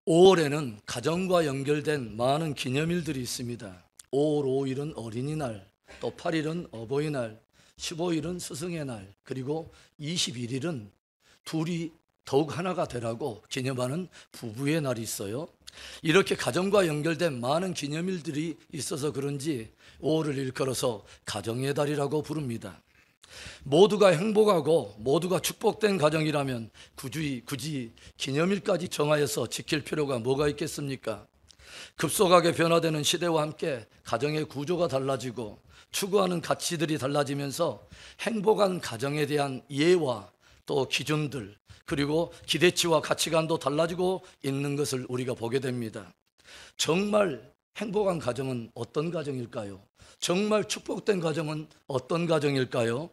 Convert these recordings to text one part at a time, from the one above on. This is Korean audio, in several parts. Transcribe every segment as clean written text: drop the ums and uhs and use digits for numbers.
5월에는 가정과 연결된 많은 기념일들이 있습니다. 5월 5일은 어린이날, 또 8일은 어버이날, 15일은 스승의 날, 그리고 21일은 둘이 더욱 하나가 되라고 기념하는 부부의 날이 있어요. 이렇게 가정과 연결된 많은 기념일들이 있어서 그런지 5월을 일컬어서 가정의 달이라고 부릅니다. 모두가 행복하고 모두가 축복된 가정이라면 굳이 기념일까지 정하여서 지킬 필요가 뭐가 있겠습니까? 급속하게 변화되는 시대와 함께 가정의 구조가 달라지고 추구하는 가치들이 달라지면서 행복한 가정에 대한 이해와 또 기준들, 그리고 기대치와 가치관도 달라지고 있는 것을 우리가 보게 됩니다. 정말 행복한 가정은 어떤 가정일까요? 정말 축복된 가정은 어떤 가정일까요?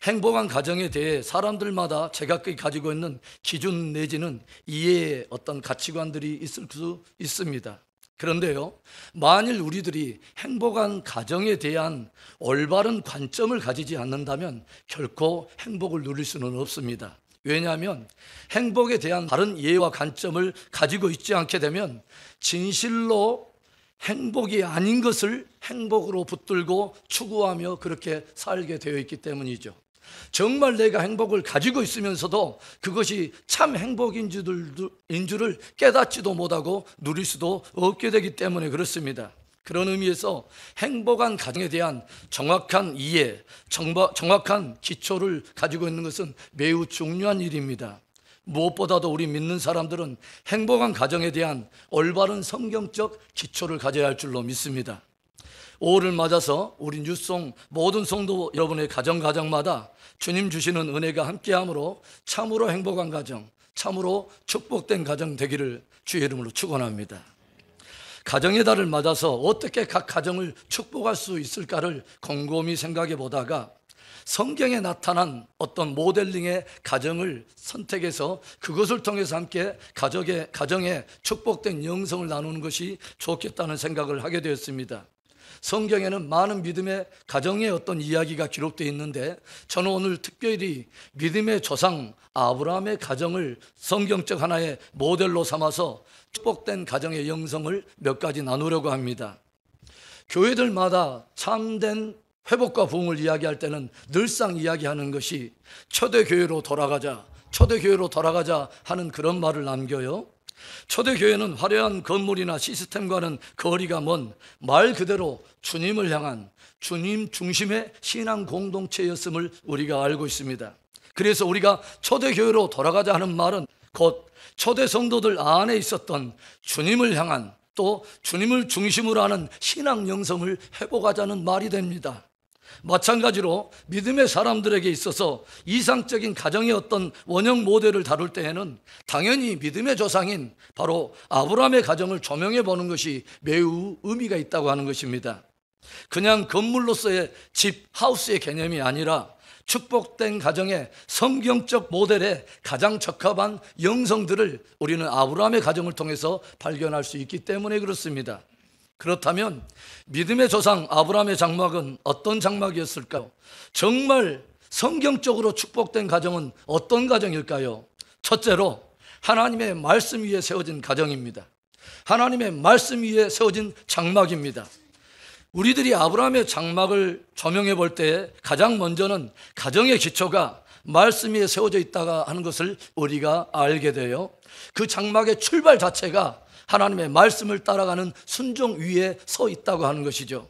행복한 가정에 대해 사람들마다 제각기 가지고 있는 기준 내지는 이해의 어떤 가치관들이 있을 수 있습니다. 그런데요, 만일 우리들이 행복한 가정에 대한 올바른 관점을 가지지 않는다면 결코 행복을 누릴 수는 없습니다. 왜냐하면 행복에 대한 다른 이해와 관점을 가지고 있지 않게 되면 진실로 행복이 아닌 것을 행복으로 붙들고 추구하며 그렇게 살게 되어 있기 때문이죠. 정말 내가 행복을 가지고 있으면서도 그것이 참 행복인 줄을 깨닫지도 못하고 누릴 수도 없게 되기 때문에 그렇습니다. 그런 의미에서 행복한 가정에 대한 정확한 이해, 정확한 기초를 가지고 있는 것은 매우 중요한 일입니다. 무엇보다도 우리 믿는 사람들은 행복한 가정에 대한 올바른 성경적 기초를 가져야 할 줄로 믿습니다. 5월을 맞아서 우리 뉴송 모든 성도 여러분의 가정마다 주님 주시는 은혜가 함께함으로 참으로 행복한 가정, 참으로 축복된 가정 되기를 주의 이름으로 축원합니다. 가정의 달을 맞아서 어떻게 각 가정을 축복할 수 있을까를 곰곰이 생각해 보다가 성경에 나타난 어떤 모델링의 가정을 선택해서 그것을 통해서 함께 가정의 축복된 영성을 나누는 것이 좋겠다는 생각을 하게 되었습니다. 성경에는 많은 믿음의 가정의 어떤 이야기가 기록되어 있는데 저는 오늘 특별히 믿음의 조상 아브라함의 가정을 성경적 하나의 모델로 삼아서 축복된 가정의 영성을 몇 가지 나누려고 합니다. 교회들마다 참된 회복과 부흥을 이야기할 때는 늘상 이야기하는 것이 초대교회로 돌아가자 하는 그런 말을 남겨요. 초대교회는 화려한 건물이나 시스템과는 거리가 먼 말 그대로 주님을 향한 주님 중심의 신앙 공동체였음을 우리가 알고 있습니다. 그래서 우리가 초대교회로 돌아가자 하는 말은 곧 초대 성도들 안에 있었던 주님을 향한 또 주님을 중심으로 하는 신앙 영성을 회복하자는 말이 됩니다. 마찬가지로 믿음의 사람들에게 있어서 이상적인 가정의 어떤 원형 모델을 다룰 때에는 당연히 믿음의 조상인 바로 아브라함의 가정을 조명해 보는 것이 매우 의미가 있다고 하는 것입니다. 그냥 건물로서의 집, 하우스의 개념이 아니라 축복된 가정의 성경적 모델에 가장 적합한 영성들을 우리는 아브라함의 가정을 통해서 발견할 수 있기 때문에 그렇습니다. 그렇다면 믿음의 조상 아브라함의 장막은 어떤 장막이었을까요? 정말 성경적으로 축복된 가정은 어떤 가정일까요? 첫째로 하나님의 말씀 위에 세워진 가정입니다. 하나님의 말씀 위에 세워진 장막입니다. 우리들이 아브라함의 장막을 조명해 볼 때 가장 먼저는 가정의 기초가 말씀 위에 세워져 있다가 하는 것을 우리가 알게 돼요. 그 장막의 출발 자체가 하나님의 말씀을 따라가는 순종 위에 서 있다고 하는 것이죠.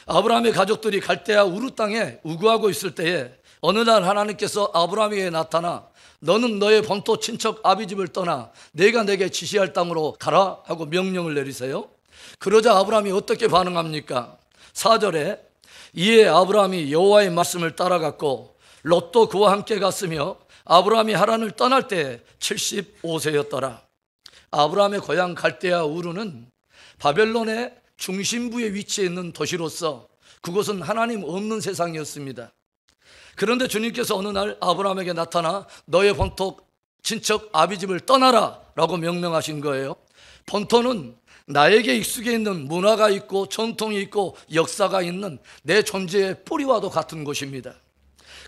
아브라함의 가족들이 갈대아 우르 땅에 우거하고 있을 때에 어느 날 하나님께서 아브라함에게 나타나 너는 너의 본토 친척 아비 집을 떠나 내가 내게 지시할 땅으로 가라 하고 명령을 내리세요. 그러자 아브라함이 어떻게 반응합니까? 4절에 이에 아브라함이 여호와의 말씀을 따라갔고 롯도 그와 함께 갔으며 아브라함이 하란을 떠날 때 75세였더라. 아브라함의 고향 갈대아 우르는 바벨론의 중심부에 위치해 있는 도시로서 그곳은 하나님 없는 세상이었습니다. 그런데 주님께서 어느 날 아브라함에게 나타나 너의 본토 친척 아비집을 떠나라 라고 명령하신 거예요. 본토는 나에게 익숙해 있는 문화가 있고 전통이 있고 역사가 있는 내 존재의 뿌리와도 같은 곳입니다.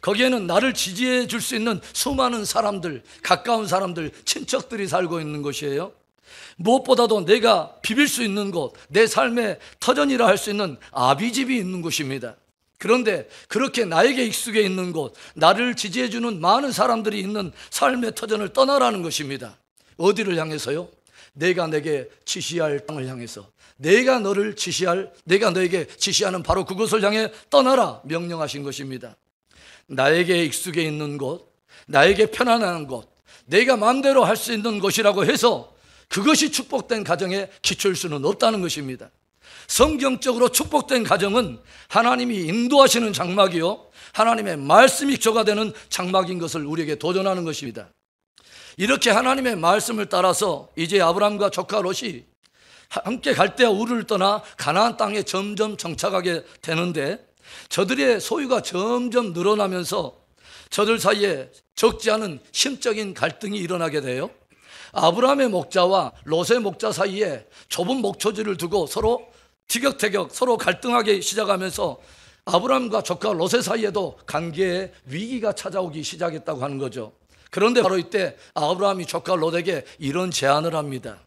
거기에는 나를 지지해 줄 수 있는 수많은 사람들, 가까운 사람들, 친척들이 살고 있는 곳이에요. 무엇보다도 내가 비빌 수 있는 곳, 내 삶의 터전이라 할 수 있는 아비집이 있는 곳입니다. 그런데 그렇게 나에게 익숙해 있는 곳, 나를 지지해주는 많은 사람들이 있는 삶의 터전을 떠나라는 것입니다. 어디를 향해서요? 내가 내게 지시할 땅을 향해서, 내가 너에게 지시하는 바로 그곳을 향해 떠나라 명령하신 것입니다. 나에게 익숙해 있는 곳, 나에게 편안한 곳, 내가 마음대로 할 수 있는 곳이라고 해서 그것이 축복된 가정의 기초일 수는 없다는 것입니다. 성경적으로 축복된 가정은 하나님이 인도하시는 장막이요, 하나님의 말씀이 기초가 되는 장막인 것을 우리에게 도전하는 것입니다. 이렇게 하나님의 말씀을 따라서 이제 아브라함과 조카 롯이 함께 갈대아 우르를 떠나 가나안 땅에 점점 정착하게 되는데, 저들의 소유가 점점 늘어나면서 저들 사이에 적지 않은 심적인 갈등이 일어나게 돼요. 아브라함의 목자와 롯의 목자 사이에 좁은 목초지를 두고 서로 티격태격, 서로 갈등하기 시작하면서 아브라함과 조카 롯의 사이에도 관계에 위기가 찾아오기 시작했다고 하는 거죠. 그런데 바로 이때 아브라함이 조카 롯에게 이런 제안을 합니다.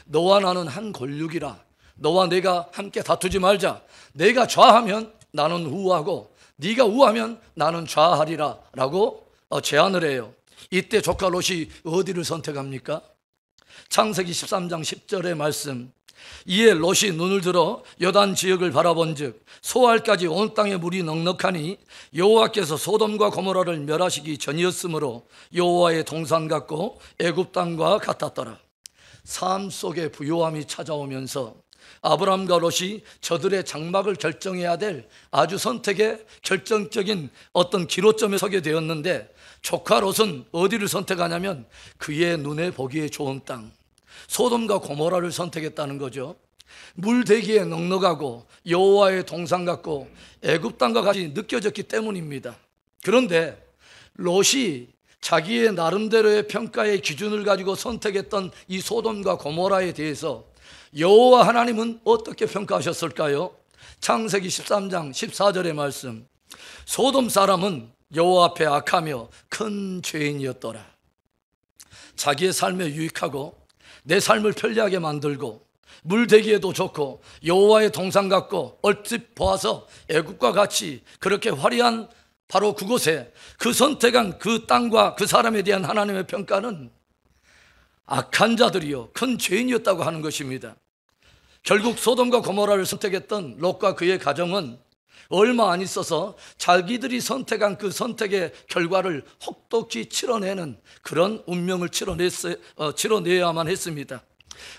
너와 나는 한 골육이라, 너와 내가 함께 다투지 말자. 내가 좌하면 나는 우하고 네가 우하면 나는 좌하리라 라고 제안을 해요. 이때 조카 롯이 어디를 선택합니까? 창세기 13장 10절의 말씀, 이에 롯이 눈을 들어 요단 지역을 바라본즉 소알까지 온 땅에 물이 넉넉하니 여호와께서 소돔과 고모라를 멸하시기 전이었으므로 여호와의 동산 같고 애굽 땅과 같았더라. 삶 속에 부요함이 찾아오면서 아브라함과 롯이 저들의 장막을 결정해야 될 아주 선택의 결정적인 어떤 기로점에 서게 되었는데, 조카 롯은 어디를 선택하냐면 그의 눈에 보기에 좋은 땅, 소돔과 고모라를 선택했다는 거죠. 물대기에 넉넉하고 여호와의 동산 같고 애굽 땅과 같이 느껴졌기 때문입니다. 그런데 롯이 자기의 나름대로의 평가의 기준을 가지고 선택했던 이 소돔과 고모라에 대해서 여호와 하나님은 어떻게 평가하셨을까요? 창세기 13장 14절의 말씀, 소돔 사람은 여호와 앞에 악하며 큰 죄인이었더라. 자기의 삶에 유익하고 내 삶을 편리하게 만들고 물대기에도 좋고 여호와의 동산 같고 얼핏 보아서 애국과 같이 그렇게 화려한 바로 그곳에 그 선택한 그 땅과 그 사람에 대한 하나님의 평가는 악한 자들이요 큰 죄인이었다고 하는 것입니다. 결국 소돔과 고모라를 선택했던 롯과 그의 가정은 얼마 안 있어서 자기들이 선택한 그 선택의 결과를 혹독히 치러내는 그런 운명을 치러내야만 했습니다.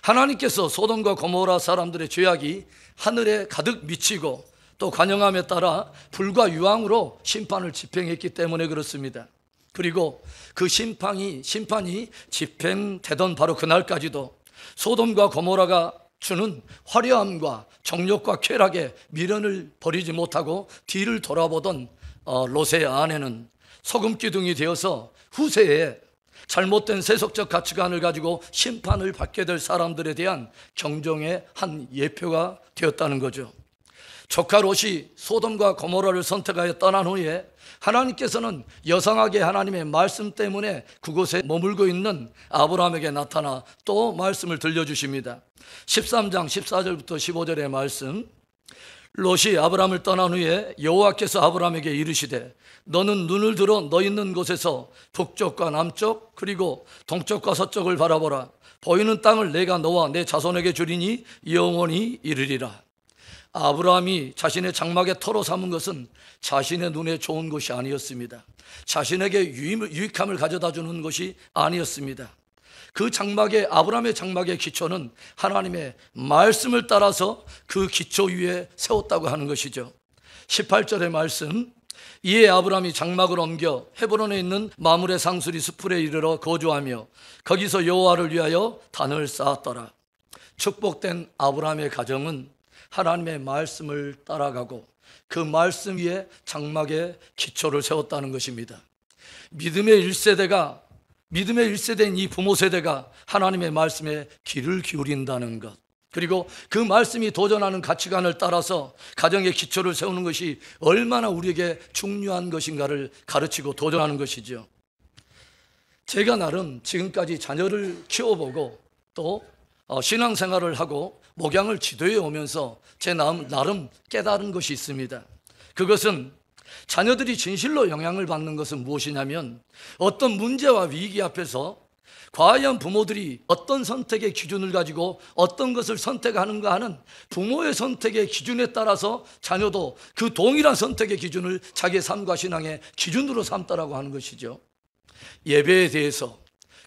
하나님께서 소돔과 고모라 사람들의 죄악이 하늘에 가득 미치고 또 관영함에 따라 불과 유황으로 심판을 집행했기 때문에 그렇습니다. 그리고 그 심판이 집행되던 바로 그날까지도 소돔과 고모라가 주는 화려함과 정욕과 쾌락에 미련을 버리지 못하고 뒤를 돌아보던 롯의 아내는 소금기둥이 되어서 후세에 잘못된 세속적 가치관을 가지고 심판을 받게 될 사람들에 대한 경종의 한 예표가 되었다는 거죠. 조카 롯이 소돔과 고모라를 선택하여 떠난 후에 하나님께서는 여성하게 하나님의 말씀 때문에 그곳에 머물고 있는 아브라함에게 나타나 또 말씀을 들려주십니다. 13장 14절부터 15절의 말씀, 롯이 아브라함을 떠난 후에 여호와께서 아브라함에게 이르시되 너는 눈을 들어 너 있는 곳에서 북쪽과 남쪽 그리고 동쪽과 서쪽을 바라보라. 보이는 땅을 내가 너와 내 자손에게 주리니 영원히 이르리라. 아브라함이 자신의 장막의 터로 삼은 것은 자신의 눈에 좋은 것이 아니었습니다. 자신에게 유익함을 가져다 주는 것이 아니었습니다. 그 장막의, 아브라함의 장막의 기초는 하나님의 말씀을 따라서 그 기초 위에 세웠다고 하는 것이죠. 18절의 말씀, 이에 아브라함이 장막을 옮겨 헤브론에 있는 마므레 상수리 숲풀에 이르러 거주하며 거기서 여호와를 위하여 단을 쌓았더라. 축복된 아브라함의 가정은 하나님의 말씀을 따라가고 그 말씀 위에 장막의 기초를 세웠다는 것입니다. 믿음의 1세대인 이 부모 세대가 하나님의 말씀에 귀를 기울인다는 것, 그리고 그 말씀이 도전하는 가치관을 따라서 가정의 기초를 세우는 것이 얼마나 우리에게 중요한 것인가를 가르치고 도전하는 것이죠. 제가 나름 지금까지 자녀를 키워보고 또 신앙생활을 하고 목양을 지도해 오면서 제 나름 깨달은 것이 있습니다. 그것은 자녀들이 진실로 영향을 받는 것은 무엇이냐면, 어떤 문제와 위기 앞에서 과연 부모들이 어떤 선택의 기준을 가지고 어떤 것을 선택하는가 하는 부모의 선택의 기준에 따라서 자녀도 그 동일한 선택의 기준을 자기의 삶과 신앙의 기준으로 삼더라고 하는 것이죠. 예배에 대해서,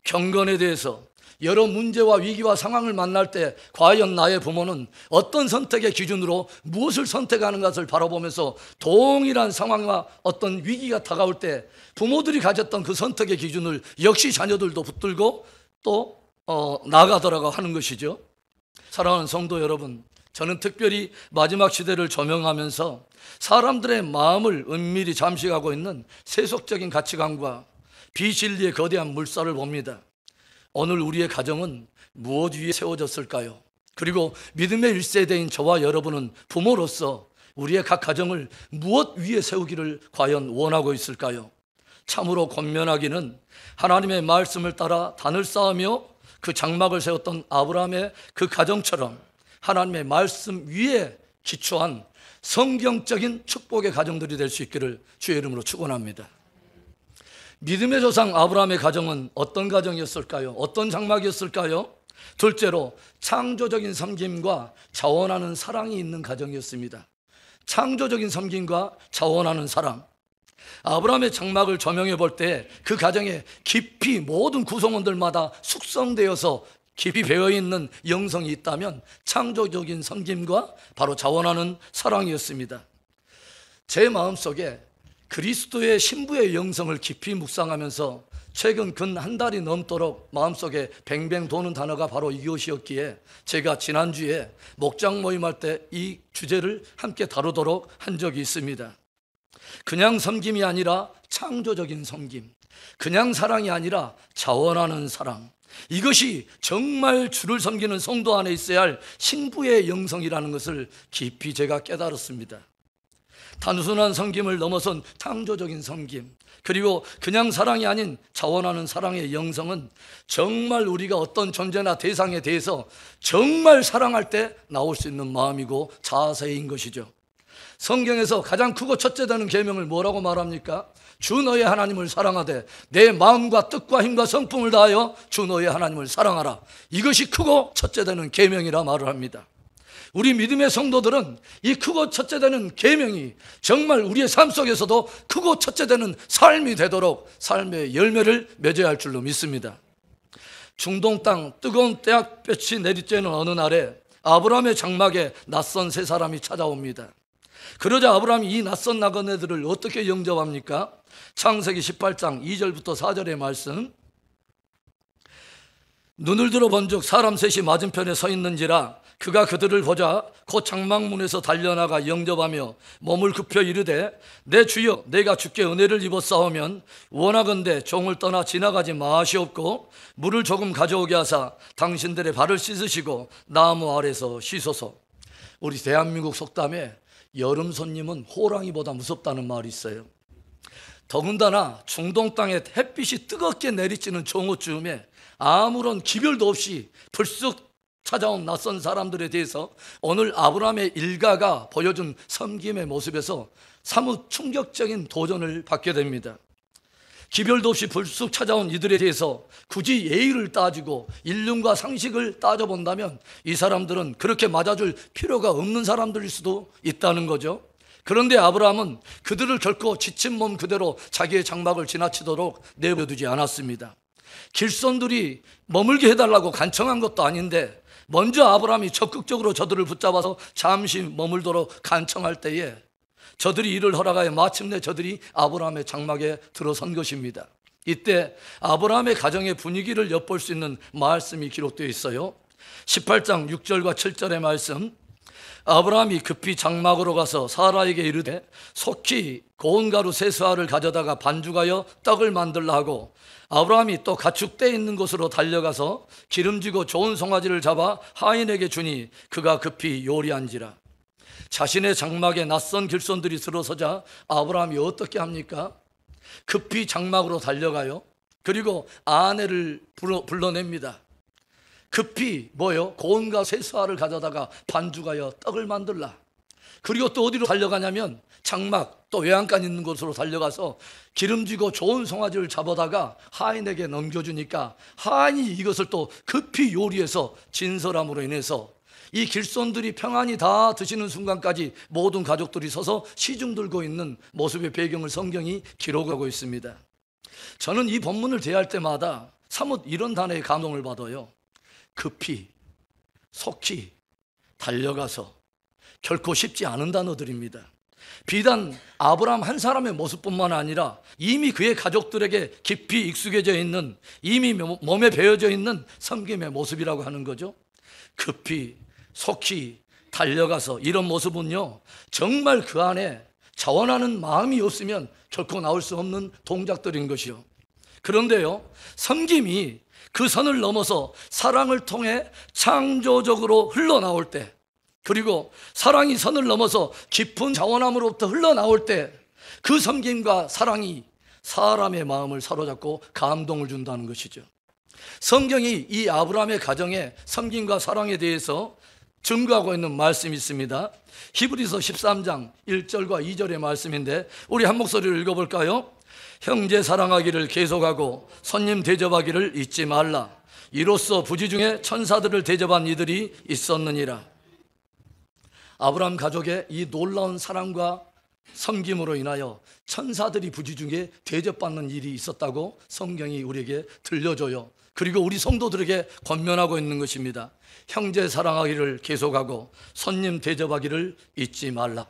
경건에 대해서 여러 문제와 위기와 상황을 만날 때 과연 나의 부모는 어떤 선택의 기준으로 무엇을 선택하는 것을 바라보면서 동일한 상황과 어떤 위기가 다가올 때 부모들이 가졌던 그 선택의 기준을 역시 자녀들도 붙들고 또 나아가더라고 하는 것이죠. 사랑하는 성도 여러분, 저는 특별히 마지막 시대를 조명하면서 사람들의 마음을 은밀히 잠식하고 있는 세속적인 가치관과 비진리의 거대한 물살을 봅니다. 오늘 우리의 가정은 무엇 위에 세워졌을까요? 그리고 믿음의 1세대인 저와 여러분은 부모로서 우리의 각 가정을 무엇 위에 세우기를 과연 원하고 있을까요? 참으로 권면하기는 하나님의 말씀을 따라 단을 쌓으며 그 장막을 세웠던 아브라함의 그 가정처럼 하나님의 말씀 위에 기초한 성경적인 축복의 가정들이 될 수 있기를 주의 이름으로 축원합니다. 믿음의 조상 아브라함의 가정은 어떤 가정이었을까요? 어떤 장막이었을까요? 둘째로 창조적인 섬김과 자원하는 사랑이 있는 가정이었습니다. 창조적인 섬김과 자원하는 사랑. 아브라함의 장막을 조명해 볼 때 그 가정에 깊이 모든 구성원들마다 숙성되어서 깊이 배어있는 영성이 있다면 창조적인 섬김과 바로 자원하는 사랑이었습니다. 제 마음속에 그리스도의 신부의 영성을 깊이 묵상하면서 최근 근 한 달이 넘도록 마음속에 뱅뱅 도는 단어가 바로 이것이었기에 제가 지난주에 목장 모임할 때 이 주제를 함께 다루도록 한 적이 있습니다. 그냥 섬김이 아니라 창조적인 섬김, 그냥 사랑이 아니라 자원하는 사랑, 이것이 정말 주를 섬기는 성도 안에 있어야 할 신부의 영성이라는 것을 깊이 제가 깨달았습니다. 단순한 섬김을 넘어선 창조적인 섬김, 그리고 그냥 사랑이 아닌 자원하는 사랑의 영성은 정말 우리가 어떤 존재나 대상에 대해서 정말 사랑할 때 나올 수 있는 마음이고 자세인 것이죠. 성경에서 가장 크고 첫째 되는 계명을 뭐라고 말합니까? 주 너의 하나님을 사랑하되 내 마음과 뜻과 힘과 성품을 다하여 주 너의 하나님을 사랑하라. 이것이 크고 첫째 되는 계명이라 말을 합니다. 우리 믿음의 성도들은 이 크고 첫째 되는 계명이 정말 우리의 삶 속에서도 크고 첫째 되는 삶이 되도록 삶의 열매를 맺어야 할 줄로 믿습니다. 중동 땅 뜨거운 떼약볕이 내리쬐는 어느 날에 아브라함의 장막에 낯선 세 사람이 찾아옵니다. 그러자 아브라함이 이 낯선 나그네들을 어떻게 영접합니까? 창세기 18장 2절부터 4절의 말씀. 눈을 들어 본즉 사람 셋이 맞은편에 서 있는지라 그가 그들을 보자 곧 장막문에서 달려나가 영접하며 몸을 굽혀 이르되 내 주여 내가 주께 은혜를 입었사오면 원하건대 종을 떠나 지나가지 마시옵고 물을 조금 가져오게 하사 당신들의 발을 씻으시고 나무 아래서 씻소서. 우리 대한민국 속담에 여름 손님은 호랑이보다 무섭다는 말이 있어요. 더군다나 중동 땅에 햇빛이 뜨겁게 내리쬐는 정오쯤에 아무런 기별도 없이 불쑥 찾아온 낯선 사람들에 대해서 오늘 아브라함의 일가가 보여준 섬김의 모습에서 사뭇 충격적인 도전을 받게 됩니다. 기별도 없이 불쑥 찾아온 이들에 대해서 굳이 예의를 따지고 인륜과 상식을 따져본다면 이 사람들은 그렇게 맞아줄 필요가 없는 사람들일 수도 있다는 거죠. 그런데 아브라함은 그들을 결코 지친 몸 그대로 자기의 장막을 지나치도록 내버려두지 않았습니다. 길손들이 머물게 해달라고 간청한 것도 아닌데 먼저 아브라함이 적극적으로 저들을 붙잡아서 잠시 머물도록 간청할 때에 저들이 이를 허락하여 마침내 저들이 아브라함의 장막에 들어선 것입니다. 이때 아브라함의 가정의 분위기를 엿볼 수 있는 말씀이 기록되어 있어요. 18장 6절과 7절의 말씀. 아브라함이 급히 장막으로 가서 사라에게 이르되 속히 고운 가루 세수알을 가져다가 반죽하여 떡을 만들라 하고 아브라함이 또 가축대 있는 곳으로 달려가서 기름지고 좋은 송아지를 잡아 하인에게 주니 그가 급히 요리한지라. 자신의 장막에 낯선 길손들이 들어서자 아브라함이 어떻게 합니까? 급히 장막으로 달려가요. 그리고 아내를 불러냅니다. 급히 뭐요? 고은과 쇠수화를 가져다가 반죽하여 떡을 만들라. 그리고 또 어디로 달려가냐면 장막 또 외양간 있는 곳으로 달려가서 기름지고 좋은 송아지를 잡아다가 하인에게 넘겨주니까 하인이 이것을 또 급히 요리해서 진설함으로 인해서 이 길손들이 평안히 다 드시는 순간까지 모든 가족들이 서서 시중 들고 있는 모습의 배경을 성경이 기록하고 있습니다. 저는 이 본문을 대할 때마다 사뭇 이런 단어에 감동을 받아요. 급히, 속히, 달려가서. 결코 쉽지 않은 단어들입니다. 비단 아브라함 한 사람의 모습뿐만 아니라 이미 그의 가족들에게 깊이 익숙해져 있는, 이미 몸에 배어져 있는 섬김의 모습이라고 하는 거죠. 급히, 속히, 달려가서. 이런 모습은요, 정말 그 안에 자원하는 마음이 없으면 결코 나올 수 없는 동작들인 것이요. 그런데요, 섬김이 그 선을 넘어서 사랑을 통해 창조적으로 흘러나올 때, 그리고 사랑이 선을 넘어서 깊은 자원함으로부터 흘러나올 때 그 섬김과 사랑이 사람의 마음을 사로잡고 감동을 준다는 것이죠. 성경이 이 아브라함의 가정의 섬김과 사랑에 대해서 증거하고 있는 말씀이 있습니다. 히브리서 13장 1절과 2절의 말씀인데 우리 한 목소리로 읽어볼까요? 형제 사랑하기를 계속하고 손님 대접하기를 잊지 말라. 이로써 부지 중에 천사들을 대접한 이들이 있었느니라. 아브라함 가족의 이 놀라운 사랑과 섬김으로 인하여 천사들이 부지 중에 대접받는 일이 있었다고 성경이 우리에게 들려줘요. 그리고 우리 성도들에게 권면하고 있는 것입니다. 형제 사랑하기를 계속하고 손님 대접하기를 잊지 말라.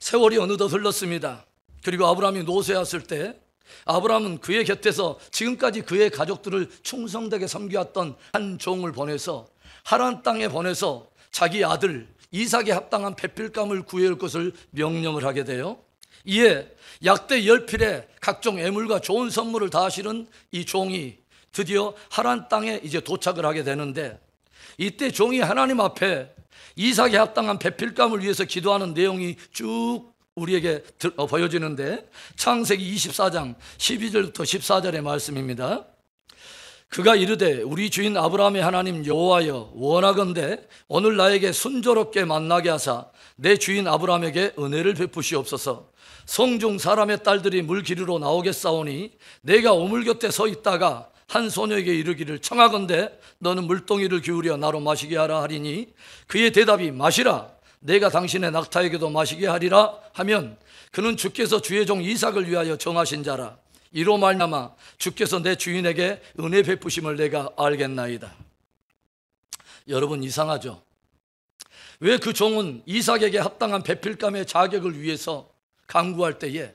세월이 어느덧 흘렀습니다. 그리고 아브라함이 노쇠했을 때 아브라함은 그의 곁에서 지금까지 그의 가족들을 충성되게 섬겨왔던 한 종을 보내서 하란 땅에 보내서 자기 아들 이삭에 합당한 배필감을 구해올 것을 명령을 하게 돼요. 이에 약대 10필에 각종 애물과 좋은 선물을 다 실은 이 종이 드디어 하란 땅에 이제 도착을 하게 되는데, 이때 종이 하나님 앞에 이삭에 합당한 배필감을 위해서 기도하는 내용이 쭉 우리에게 보여지는데, 창세기 24장 12절부터 14절의 말씀입니다. 그가 이르되 우리 주인 아브라함의 하나님 여호와여, 원하건대 오늘 나에게 순조롭게 만나게 하사 내 주인 아브라함에게 은혜를 베푸시옵소서. 성중 사람의 딸들이 물 기르러 나오겠사오니 내가 우물 곁에 서 있다가 한 소녀에게 이르기를 청하건대 너는 물동이를 기울여 나로 마시게 하라 하리니, 그의 대답이 마시라, 내가 당신의 낙타에게도 마시게 하리라 하면 그는 주께서 주의 종 이삭을 위하여 정하신 자라. 이로 말미암아 주께서 내 주인에게 은혜 베푸심을 내가 알겠나이다. 여러분, 이상하죠? 왜 그 종은 이삭에게 합당한 배필감의 자격을 위해서 강구할 때에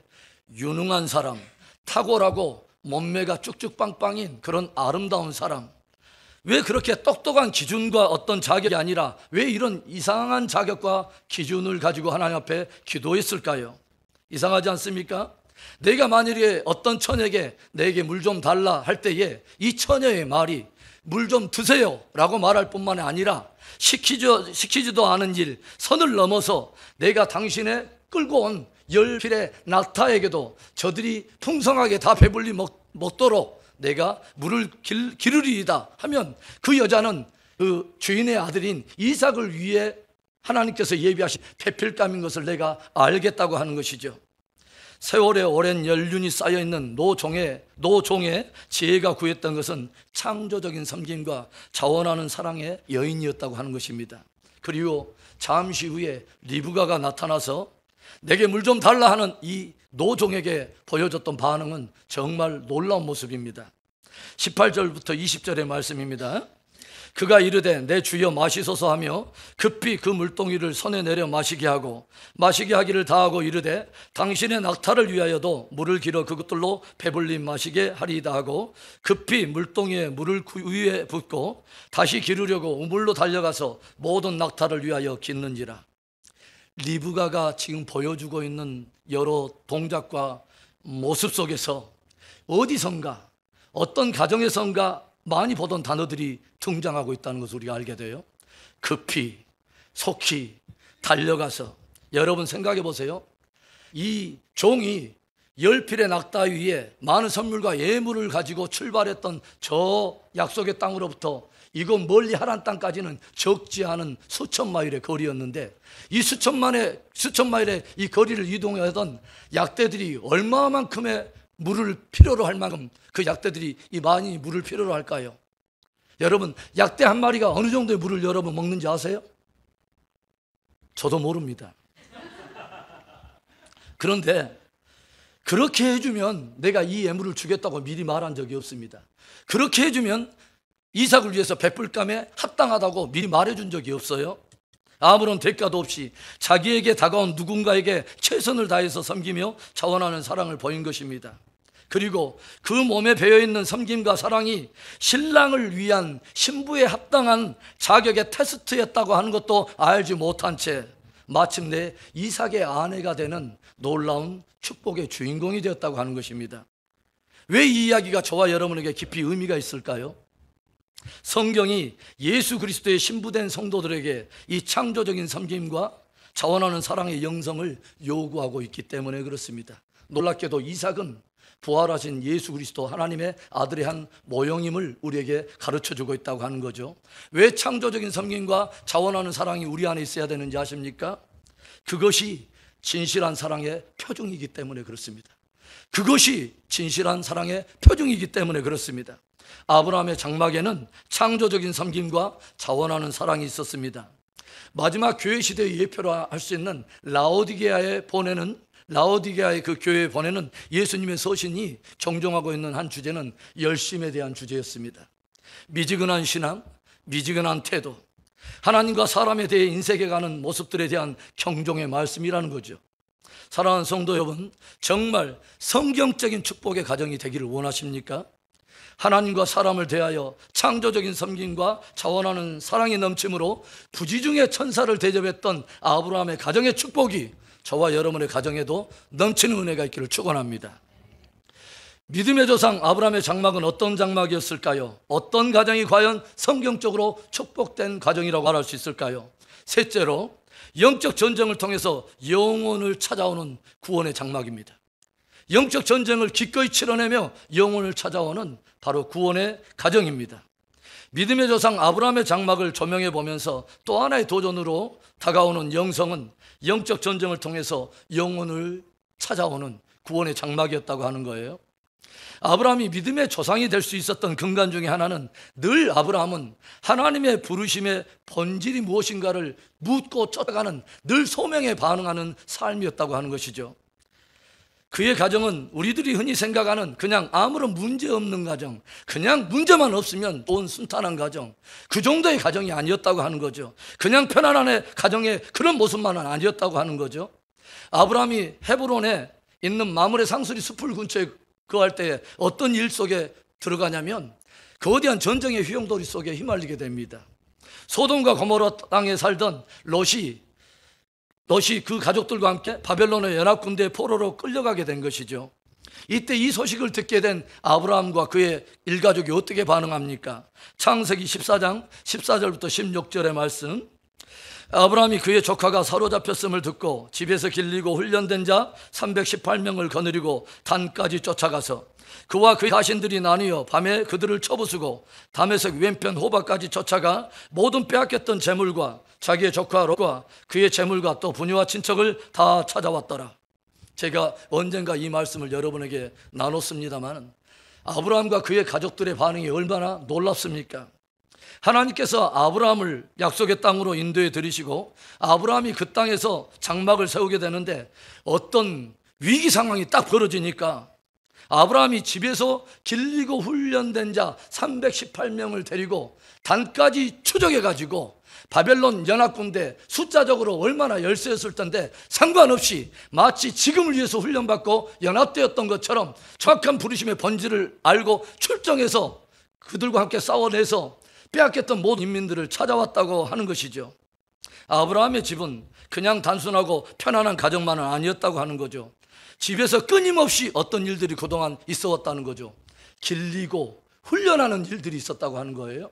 유능한 사람, 탁월하고 몸매가 쭉쭉 빵빵인 그런 아름다운 사람, 왜 그렇게 똑똑한 기준과 어떤 자격이 아니라 왜 이런 이상한 자격과 기준을 가지고 하나님 앞에 기도했을까요? 이상하지 않습니까? 내가 만일에 어떤 처녀에게 내게 물 좀 달라 할 때에 이 처녀의 말이 물 좀 드세요 라고 말할 뿐만 아니라 시키지도 않은 일, 선을 넘어서 내가 당신의 끌고 온 10필의 낙타에게도 저들이 풍성하게 다 배불리 먹도록 내가 물을 기르리이다 하면 그 여자는 그 주인의 아들인 이삭을 위해 하나님께서 예비하신 배필감인 것을 내가 알겠다고 하는 것이죠. 세월에 오랜 연륜이 쌓여있는 노종의 지혜가 구했던 것은 창조적인 섬김과 자원하는 사랑의 여인이었다고 하는 것입니다. 그리고 잠시 후에 리브가가 나타나서 내게 물 좀 달라 하는 이 노종에게 보여줬던 반응은 정말 놀라운 모습입니다. 18절부터 20절의 말씀입니다. 그가 이르되 내 주여 마시소서 하며 급히 그 물동이를 손에 내려 마시게 하고 마시게 하기를 다하고 이르되 당신의 낙타를 위하여도 물을 길어 그것들로 배불리 마시게 하리이다 하고 급히 물동이에 물을 위에 붓고 다시 기르려고 우물로 달려가서 모든 낙타를 위하여 깃는지라. 리브가가 지금 보여주고 있는 여러 동작과 모습 속에서 어디선가 어떤 가정에선가 많이 보던 단어들이 등장하고 있다는 것을 우리가 알게 돼요. 급히, 속히, 달려가서. 여러분 생각해 보세요. 이 종이 열필의 낙타 위에 많은 선물과 예물을 가지고 출발했던 저 약속의 땅으로부터 이곳 멀리 하란 땅까지는 적지 않은 수천 마일의 거리였는데, 이 수천 마일의 이 거리를 이동하던 약대들이 얼마만큼의 물을 필요로 할 만큼 그 약대들이 이 많이 물을 필요로 할까요? 여러분, 약대 한 마리가 어느 정도의 물을 여러분 먹는지 아세요? 저도 모릅니다. 그런데 그렇게 해주면 내가 이 예물을 주겠다고 미리 말한 적이 없습니다. 그렇게 해주면 이삭을 위해서 베풀감에 합당하다고 미리 말해준 적이 없어요. 아무런 대가도 없이 자기에게 다가온 누군가에게 최선을 다해서 섬기며 자원하는 사랑을 보인 것입니다. 그리고 그 몸에 배어있는 섬김과 사랑이 신랑을 위한 신부에 합당한 자격의 테스트였다고 하는 것도 알지 못한 채 마침내 이삭의 아내가 되는 놀라운 축복의 주인공이 되었다고 하는 것입니다. 왜 이 이야기가 저와 여러분에게 깊이 의미가 있을까요? 성경이 예수 그리스도의 신부된 성도들에게 이 창조적인 섬김과 자원하는 사랑의 영성을 요구하고 있기 때문에 그렇습니다. 놀랍게도 이삭은 부활하신 예수 그리스도 하나님의 아들의 한 모형임을 우리에게 가르쳐주고 있다고 하는 거죠. 왜 창조적인 섬김과 자원하는 사랑이 우리 안에 있어야 되는지 아십니까? 그것이 진실한 사랑의 표징이기 때문에 그렇습니다. 그것이 진실한 사랑의 표징이기 때문에 그렇습니다. 아브라함의 장막에는 창조적인 섬김과 자원하는 사랑이 있었습니다. 마지막 교회 시대의 예표라 할 수 있는 라오디게아의 그 교회에 보내는 예수님의 서신이 정정하고 있는 한 주제는 열심에 대한 주제였습니다. 미지근한 신앙, 미지근한 태도, 하나님과 사람에 대해 인색해가는 모습들에 대한 경종의 말씀이라는 거죠. 사랑하는 성도 여러분, 정말 성경적인 축복의 가정이 되기를 원하십니까? 하나님과 사람을 대하여 창조적인 섬김과 자원하는 사랑이 넘침으로 부지중의 천사를 대접했던 아브라함의 가정의 축복이 저와 여러분의 가정에도 넘치는 은혜가 있기를 축원합니다. 믿음의 조상 아브라함의 장막은 어떤 장막이었을까요? 어떤 가정이 과연 성경적으로 축복된 가정이라고 말할 수 있을까요? 셋째로, 영적 전쟁을 통해서 영혼을 찾아오는 구원의 장막입니다. 영적 전쟁을 기꺼이 치러내며 영혼을 찾아오는 바로 구원의 가정입니다. 믿음의 조상 아브라함의 장막을 조명해 보면서 또 하나의 도전으로 다가오는 영성은 영적 전쟁을 통해서 영혼을 찾아오는 구원의 장막이었다고 하는 거예요. 아브라함이 믿음의 조상이 될 수 있었던 근간 중에 하나는 늘 아브라함은 하나님의 부르심의 본질이 무엇인가를 묻고 쫓아가는, 늘 소명에 반응하는 삶이었다고 하는 것이죠. 그의 가정은 우리들이 흔히 생각하는 그냥 아무런 문제 없는 가정, 그냥 문제만 없으면 온 순탄한 가정, 그 정도의 가정이 아니었다고 하는 거죠. 그냥 편안한 가정의 그런 모습만은 아니었다고 하는 거죠. 아브라함이 헤브론에 있는 마므레 상수리 숲을 근처에 거할 때 어떤 일 속에 들어가냐면 거대한 전쟁의 휘용돌이 속에 휘말리게 됩니다. 소돔과 고모라 땅에 살던 롯이 그 가족들과 함께 바벨론의 연합군대의 포로로 끌려가게 된 것이죠. 이때 이 소식을 듣게 된 아브라함과 그의 일가족이 어떻게 반응합니까? 창세기 14장 14절부터 16절의 말씀. 아브라함이 그의 조카가 사로잡혔음을 듣고 집에서 길리고 훈련된 자 318명을 거느리고 단까지 쫓아가서 그와 그의 가신들이 나뉘어 밤에 그들을 쳐부수고 다메섹 왼편 호바까지 쫓아가 모든 빼앗겼던 재물과 자기의 조카 롯과 그의 재물과 또 부녀와 친척을 다 찾아왔더라. 제가 언젠가 이 말씀을 여러분에게 나눴습니다만 아브라함과 그의 가족들의 반응이 얼마나 놀랍습니까? 하나님께서 아브라함을 약속의 땅으로 인도해 들이시고 아브라함이 그 땅에서 장막을 세우게 되는데 어떤 위기 상황이 딱 벌어지니까 아브라함이 집에서 길리고 훈련된 자 318명을 데리고 단까지 추적해가지고 바벨론 연합군대 숫자적으로 얼마나 열세였을 텐데 상관없이 마치 지금을 위해서 훈련받고 연합되었던 것처럼 정확한 부르심의 본질을 알고 출정해서 그들과 함께 싸워내서 빼앗겼던 모든 인민들을 찾아왔다고 하는 것이죠. 아브라함의 집은 그냥 단순하고 편안한 가정만은 아니었다고 하는 거죠. 집에서 끊임없이 어떤 일들이 그동안 있어 왔다는 거죠. 길리고 훈련하는 일들이 있었다고 하는 거예요.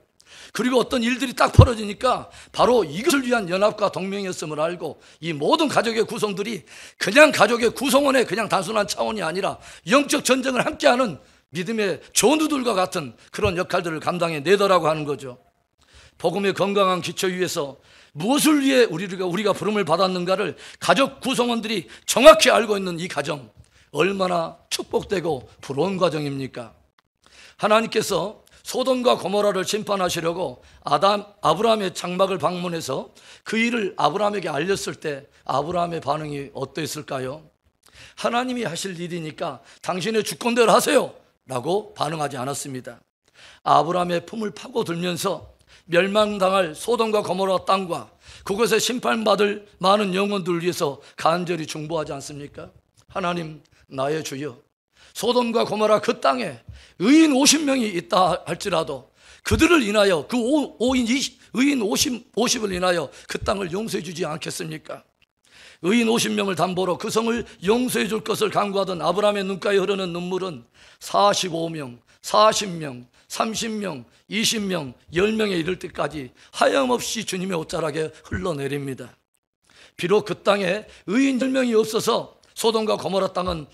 그리고 어떤 일들이 딱 벌어지니까 바로 이것을 위한 연합과 동맹이었음을 알고 이 모든 가족의 구성들이 그냥 가족의 구성원의 그냥 단순한 차원이 아니라 영적 전쟁을 함께하는 믿음의 전우들과 같은 그런 역할들을 감당해내더라고 하는 거죠. 복음의 건강한 기초 위에서 무엇을 위해 우리가 부름을 받았는가를 가족 구성원들이 정확히 알고 있는 이 가정, 얼마나 축복되고 부러운 과정입니까? 하나님께서 소돔과 고모라를 심판하시려고 아브라함의 장막을 방문해서 그 일을 아브라함에게 알렸을 때 아브라함의 반응이 어떠했을까요? 하나님이 하실 일이니까 당신의 주권대로 하세요 라고 반응하지 않았습니다. 아브라함의 품을 파고들면서 멸망당할 소돔과 고모라 땅과 그곳에 심판받을 많은 영혼들을 위해서 간절히 중보하지 않습니까? 하나님, 나의 주여, 소돔과 고모라 그 땅에 의인 50명이 있다 할지라도 그들을 인하여 그 의인 50을 인하여 그 땅을 용서해 주지 않겠습니까? 의인 50명을 담보로 그 성을 용서해 줄 것을 간구하던 아브라함의 눈가에 흐르는 눈물은 45명, 40명, 30명, 20명, 10명에 이를 때까지 하염없이 주님의 옷자락에 흘러내립니다. 비록 그 땅에 의인 10명이 없어서 소돔과 고모라 땅은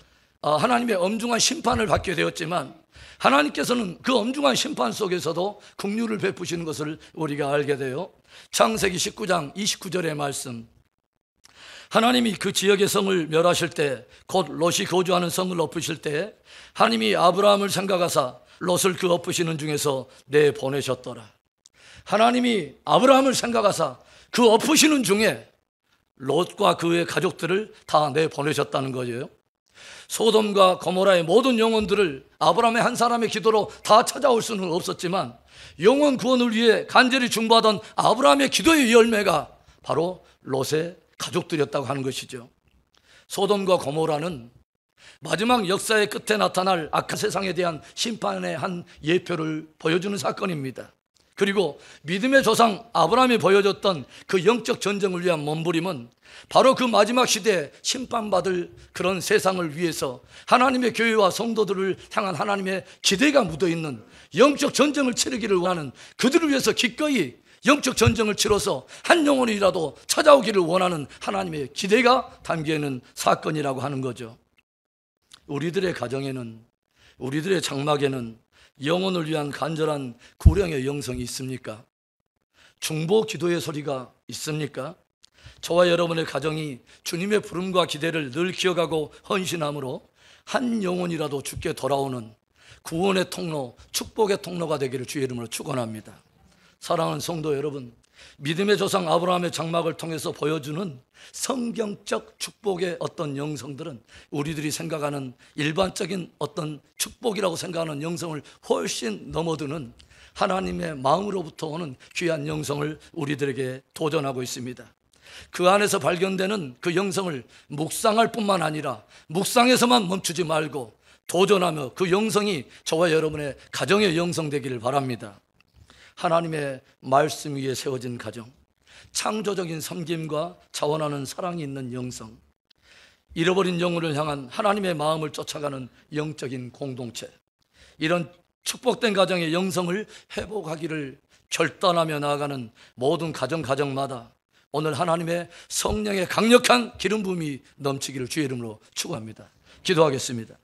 하나님의 엄중한 심판을 받게 되었지만 하나님께서는 그 엄중한 심판 속에서도 긍휼을 베푸시는 것을 우리가 알게 돼요. 창세기 19장 29절의 말씀, 하나님이 그 지역의 성을 멸하실 때, 곧 롯이 거주하는 성을 엎으실 때 하나님이 아브라함을 생각하사 롯을 그 엎으시는 중에서 내보내셨더라. 하나님이 아브라함을 생각하사 그 엎으시는 중에 롯과 그의 가족들을 다 내보내셨다는 거예요. 소돔과 고모라의 모든 영혼들을 아브라함의 한 사람의 기도로 다 찾아올 수는 없었지만 영혼 구원을 위해 간절히 중보하던 아브라함의 기도의 열매가 바로 롯의 가족들이었다고 하는 것이죠. 소돔과 고모라는 마지막 역사의 끝에 나타날 악한 세상에 대한 심판의 한 예표를 보여주는 사건입니다. 그리고 믿음의 조상 아브라함이 보여줬던 그 영적 전쟁을 위한 몸부림은 바로 그 마지막 시대에 심판받을 그런 세상을 위해서 하나님의 교회와 성도들을 향한 하나님의 기대가 묻어있는 영적 전쟁을 치르기를 원하는, 그들을 위해서 기꺼이 영적 전쟁을 치러서 한 영혼이라도 찾아오기를 원하는 하나님의 기대가 담겨있는 사건이라고 하는 거죠. 우리들의 가정에는, 우리들의 장막에는 영혼을 위한 간절한 구령의 영성이 있습니까? 중보 기도의 소리가 있습니까? 저와 여러분의 가정이 주님의 부름과 기대를 늘 기억하고 헌신함으로 한 영혼이라도 주께 돌아오는 구원의 통로, 축복의 통로가 되기를 주의 이름으로 축원합니다. 사랑하는 성도 여러분, 믿음의 조상 아브라함의 장막을 통해서 보여주는 성경적 축복의 어떤 영성들은 우리들이 생각하는 일반적인 어떤 축복이라고 생각하는 영성을 훨씬 넘어드는 하나님의 마음으로부터 오는 귀한 영성을 우리들에게 도전하고 있습니다. 그 안에서 발견되는 그 영성을 묵상할 뿐만 아니라 묵상에서만 멈추지 말고 도전하며 그 영성이 저와 여러분의 가정의 영성 되기를 바랍니다. 하나님의 말씀 위에 세워진 가정, 창조적인 섬김과 자원하는 사랑이 있는 영성, 잃어버린 영혼을 향한 하나님의 마음을 쫓아가는 영적인 공동체, 이런 축복된 가정의 영성을 회복하기를 결단하며 나아가는 모든 가정마다 오늘 하나님의 성령의 강력한 기름 부음이 넘치기를 주의 이름으로 축원합니다. 기도하겠습니다.